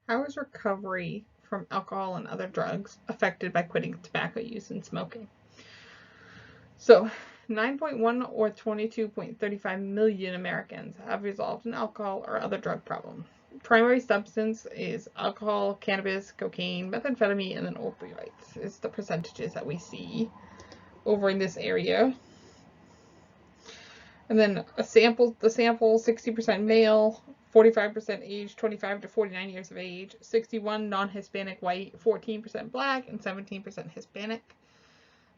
How is recovery from alcohol and other drugs affected by quitting tobacco use and smoking? So, 9.1 or 22.35 million Americans have resolved an alcohol or other drug problem. Primary substance is alcohol, cannabis, cocaine, methamphetamine, and then opioids is the percentages that we see over in this area. And then the sample 60% male, 45% age 25 to 49 years of age, 61 non-Hispanic white, 14% black, and 17% Hispanic,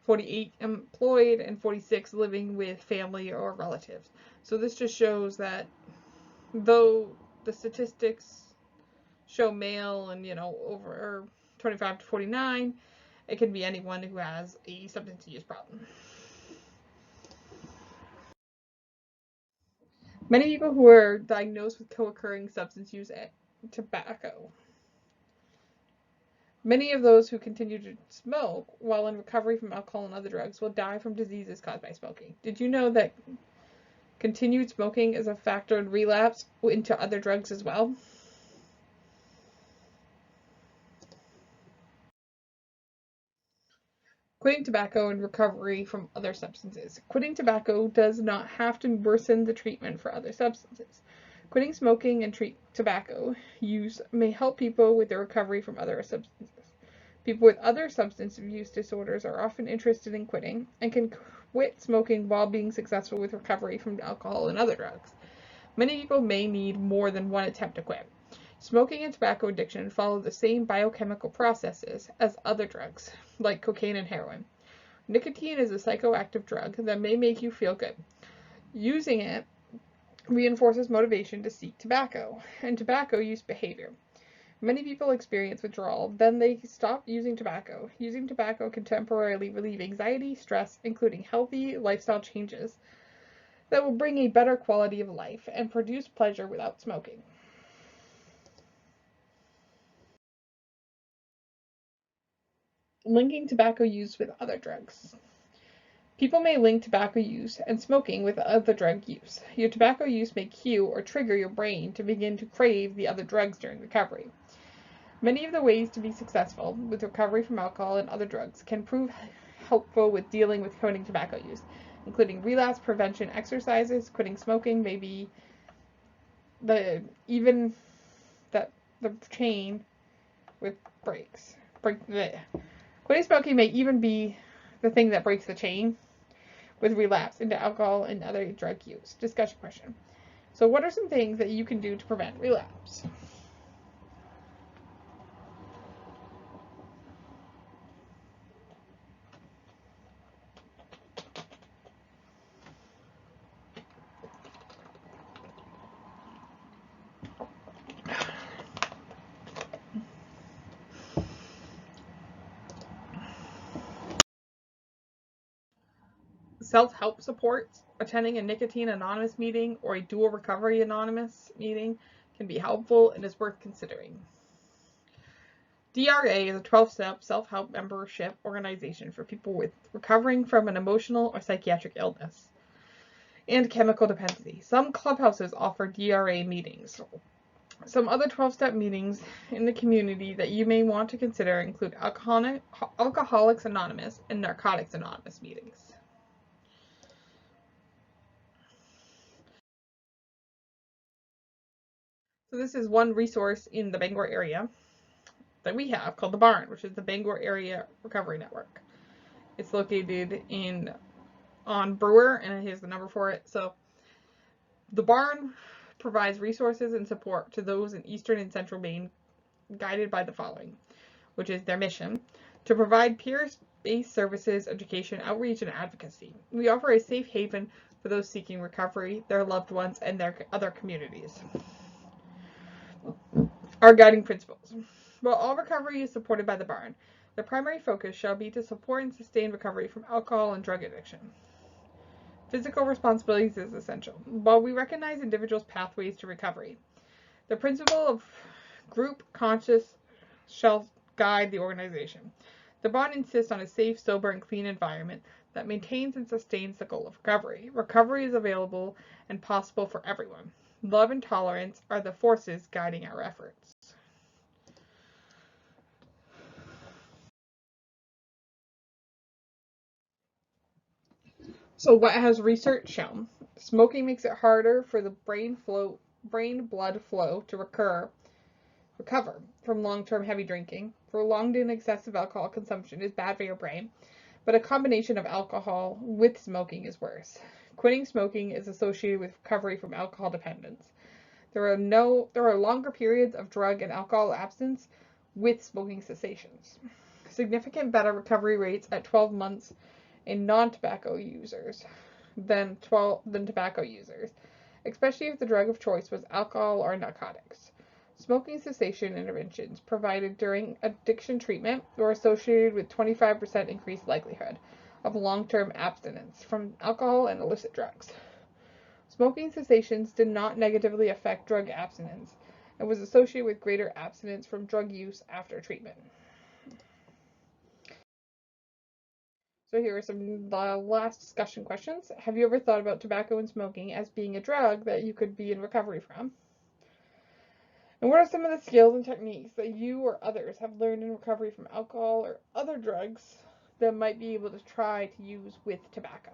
48 employed, and 46 living with family or relatives. So this just shows that though the statistics show male and, over 25 to 49, it can be anyone who has a substance use problem. Many people who are diagnosed with co-occurring substance use tobacco. Many of those who continue to smoke while in recovery from alcohol and other drugs will die from diseases caused by smoking. Did you know that continued smoking is a factor in relapse into other drugs as well? Quitting tobacco and recovery from other substances. Quitting tobacco does not have to worsen the treatment for other substances. Quitting smoking and tobacco use may help people with their recovery from other substances. People with other substance abuse disorders are often interested in quitting and can quit smoking while being successful with recovery from alcohol and other drugs. Many people may need more than one attempt to quit. Smoking and tobacco addiction follow the same biochemical processes as other drugs, like cocaine and heroin. Nicotine is a psychoactive drug that may make you feel good. Using it reinforces motivation to seek tobacco and tobacco use behavior. Many people experience withdrawal, then they stop using tobacco. Using tobacco can temporarily relieve anxiety, stress, including healthy lifestyle changes that will bring a better quality of life and produce pleasure without smoking. Linking tobacco use with other drugs. People may link tobacco use and smoking with other drug use. Your tobacco use may cue or trigger your brain to begin to crave the other drugs during recovery. Many of the ways to be successful with recovery from alcohol and other drugs can prove helpful with dealing with quitting tobacco use, including relapse prevention exercises. Quitting smoking may be the chain with breaks. Quitting smoking may even be the thing that breaks the chain with relapse into alcohol and other drug use. Discussion question. So what are some things that you can do to prevent relapse? Self-help supports, attending a Nicotine Anonymous meeting or a Dual Recovery Anonymous meeting can be helpful and is worth considering. DRA is a 12-step self-help membership organization for people with recovering from an emotional or psychiatric illness and chemical dependency. Some clubhouses offer DRA meetings. Some other 12-step meetings in the community that you may want to consider include Alcoholics Anonymous and Narcotics Anonymous meetings. So this is one resource in the Bangor area that we have called the Barn, which is the Bangor Area Recovery Network. It's located on Brewer, and here's the number for it. So the Barn provides resources and support to those in eastern and central Maine, guided by the following, which is their mission: to provide peer-based services, education, outreach, and advocacy. We offer a safe haven for those seeking recovery, their loved ones, and their other communities. Our guiding principles. While all recovery is supported by the Barn, the primary focus shall be to support and sustain recovery from alcohol and drug addiction. Physical responsibilities is essential. While we recognize individuals' pathways to recovery, the principle of group conscious shall guide the organization. The Barn insists on a safe, sober, and clean environment that maintains and sustains the goal of recovery. Recovery is available and possible for everyone. Love and tolerance are the forces guiding our efforts. So what has research shown? Smoking makes it harder for the brain blood flow to recover from long-term heavy drinking. Prolonged and excessive alcohol consumption is bad for your brain, but a combination of alcohol with smoking is worse. Quitting smoking is associated with recovery from alcohol dependence. There are longer periods of drug and alcohol abstinence with smoking cessations. Significant better recovery rates at 12 months in non-tobacco users than tobacco users, especially if the drug of choice was alcohol or narcotics. Smoking cessation interventions provided during addiction treatment were associated with 25% increased likelihood of long-term abstinence from alcohol and illicit drugs. Smoking cessations did not negatively affect drug abstinence and was associated with greater abstinence from drug use after treatment. So here are some last discussion questions. Have you ever thought about tobacco and smoking as being a drug that you could be in recovery from? And what are some of the skills and techniques that you or others have learned in recovery from alcohol or other drugs that might be able to try to use with tobacco?